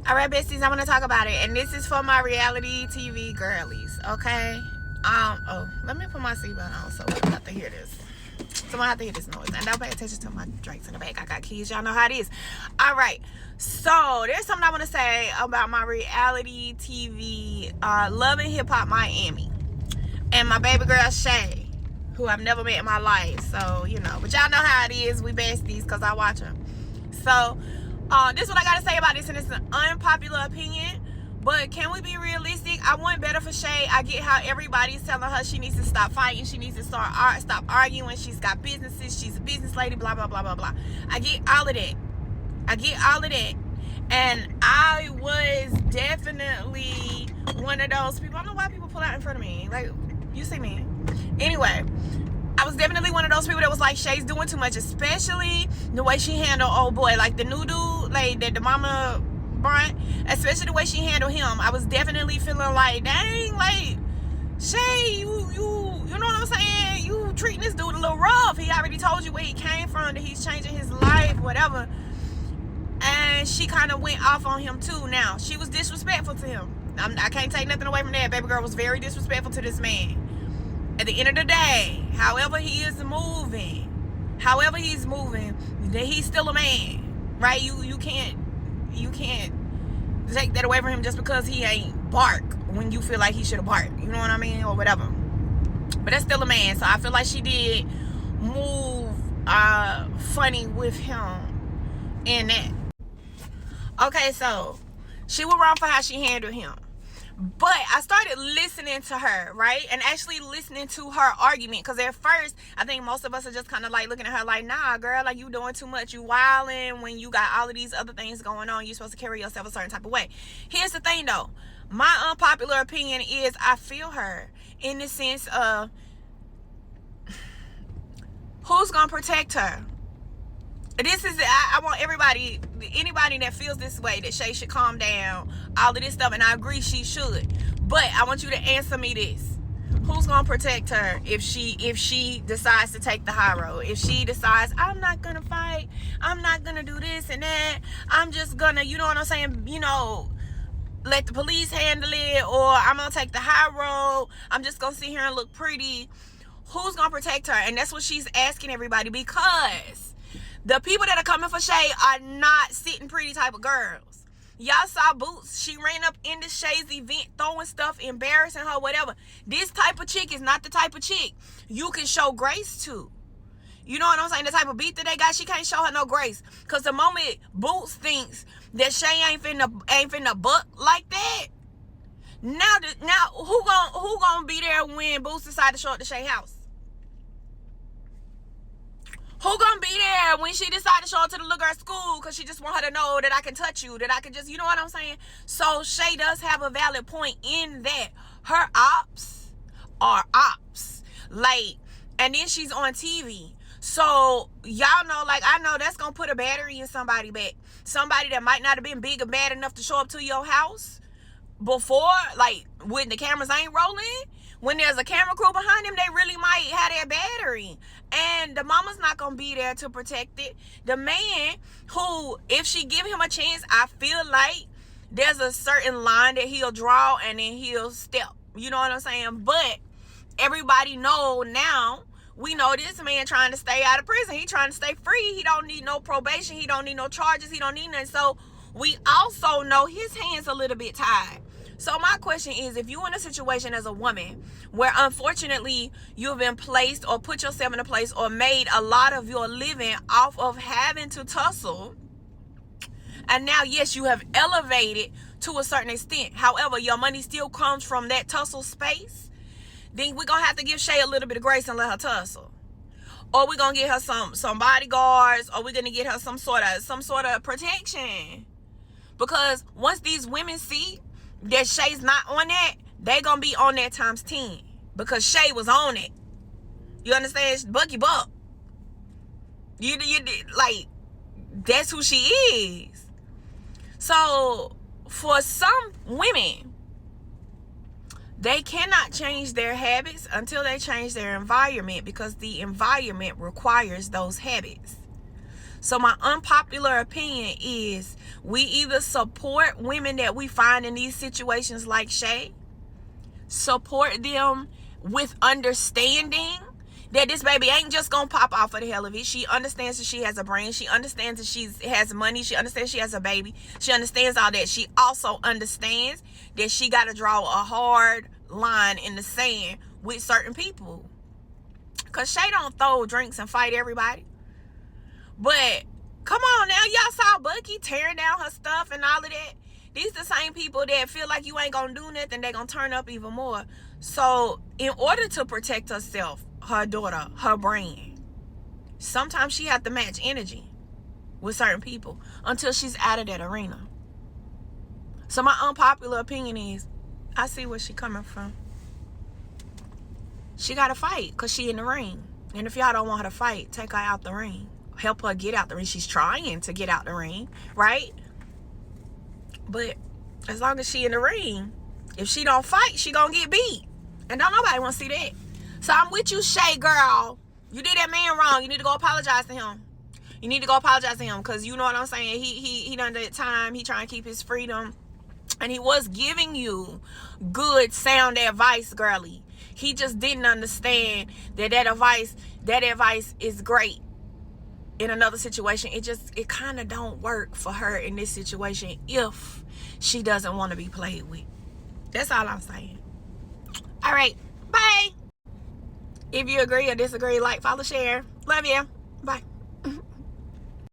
All right, besties, I want to talk about it, and this is for my reality TV girlies, okay? Oh, let me put my seatbelt on so we don't have to hear this. Someone have to hear this noise, and don't pay attention to my drinks in the back. I got kids, y'all know how it is. All right, so there's something I want to say about my reality TV, Love and Hip Hop Miami, and my baby girl Shay, who I've never met in my life. So but y'all know how it is. We besties because I watch them. So. This is what I gotta say about this, and it's an unpopular opinion, but can we be realistic? I want better for Shay. I get how everybody's telling her she needs to stop fighting, she needs to stop arguing, she's got businesses, she's a business lady, blah, blah, blah, blah, blah. I get all of that. And I was definitely one of those people. I don't know why people pull out in front of me. Like, you see me. Anyway, I was definitely one of those people that was like, Shay's doing too much, especially the way she handled old boy, like the new dude, like the mama Brunt, especially the way she handled him. I was definitely feeling like, dang, like, Shay, you know what I'm saying? You treating this dude a little rough. He already told you where he came from, that he's changing his life, whatever. And she kind of went off on him too. Now, she was disrespectful to him. I can't take nothing away from that. Baby girl was very disrespectful to this man. At the end of the day, however he's moving, then he's still a man, right? You can't take that away from him just because he ain't bark when you feel like he should have barked. You know what I mean, or whatever. But that's still a man. So I feel like she did move funny with him in that. Okay, so she was wrong for how she handled him. But I started listening to her, right? And actually listening to her argument. Because at first, I think most of us are just kind of like looking at her like, nah, girl, like you doing too much. You wilding when you got all of these other things going on. You're supposed to carry yourself a certain type of way. Here's the thing, though. My unpopular opinion is I feel her in the sense of who's going to protect her? This is, I want anybody that feels this way, that Shay should calm down, all of this stuff, and I agree she should. But I want you to answer me this. Who's going to protect her if she decides to take the high road? If she decides, I'm not going to fight, I'm not going to do this and that, I'm just going to, you know what I'm saying, let the police handle it, or I'm going to take the high road, I'm just going to sit here and look pretty. Who's going to protect her? And that's what she's asking everybody, because the people that are coming for Shay are not sitting pretty type of girls. Y'all saw Boots. She ran up into Shay's event throwing stuff, embarrassing her, whatever. This type of chick is not the type of chick you can show grace to. You know what I'm saying? The type of beat that they got, she can't show her no grace. Because the moment Boots thinks that Shay ain't finna buck like that, now who gonna be there when Boots decide to show up to Shay's house? Who gonna be there when she decide to show up to the little girl's school because she just want her to know that I can touch you, that I can just, you know what I'm saying? So Shay does have a valid point in that. Her ops are ops. Like, and then she's on TV. So y'all know, like, I know that's gonna put a battery in somebody back. Somebody that might not have been big or bad enough to show up to your house before, like when the cameras ain't rolling. When there's a camera crew behind them, they really might have their battery. And the mama's not going to be there to protect it. The man who, if she give him a chance, I feel like there's a certain line that he'll draw and then he'll step. You know what I'm saying? But everybody know now, we know this man trying to stay out of prison. He trying to stay free. He don't need no probation. He don't need no charges. He don't need nothing. So we also know his hands a little bit tied. So my question is, if you're in a situation as a woman where unfortunately you've been placed or put yourself in a place or made a lot of your living off of having to tussle, and now, yes, you have elevated to a certain extent, however, your money still comes from that tussle space, then we're going to have to give Shay a little bit of grace and let her tussle. Or we're going to get her some bodyguards, or we're going to get her some sort of protection. Because once these women see that Shay's not on that, they gonna be on that times 10, because Shay was on it. You understand? Bucky Buck. You like, that's who she is. So for some women, they cannot change their habits until they change their environment, because the environment requires those habits. So my unpopular opinion is we either support women that we find in these situations like Shay, support them with understanding that this baby ain't just gonna pop off for the hell of it. She understands that she has a brain. She understands that she has money. She understands she has a baby. She understands all that. She also understands that she got to draw a hard line in the sand with certain people. Because Shay don't throw drinks and fight everybody. But come on now, y'all saw Bucky tearing down her stuff and all of that. These the same people that feel like you ain't gonna do nothing, they gonna turn up even more. So in order to protect herself, her daughter, her brand, sometimes she have to match energy with certain people until she's out of that arena. So my unpopular opinion is, I see where she coming from. She gotta fight because she in the ring. And if y'all don't want her to fight, take her out the ring. Help her get out the ring. She's trying to get out the ring, right? But as long as she in the ring, if she don't fight, she gonna get beat. And don't nobody want to see that. So I'm with you, Shay girl. You did that man wrong. You need to go apologize to him. You need to go apologize to him, because you know what I'm saying. He done that time. He trying to keep his freedom, and he was giving you good sound advice, girly. He just didn't understand that advice is great in another situation. It kind of don't work for her in this situation if she doesn't want to be played with. That's all I'm saying. All right, bye. If you agree or disagree, like, follow, share. Love you. Bye.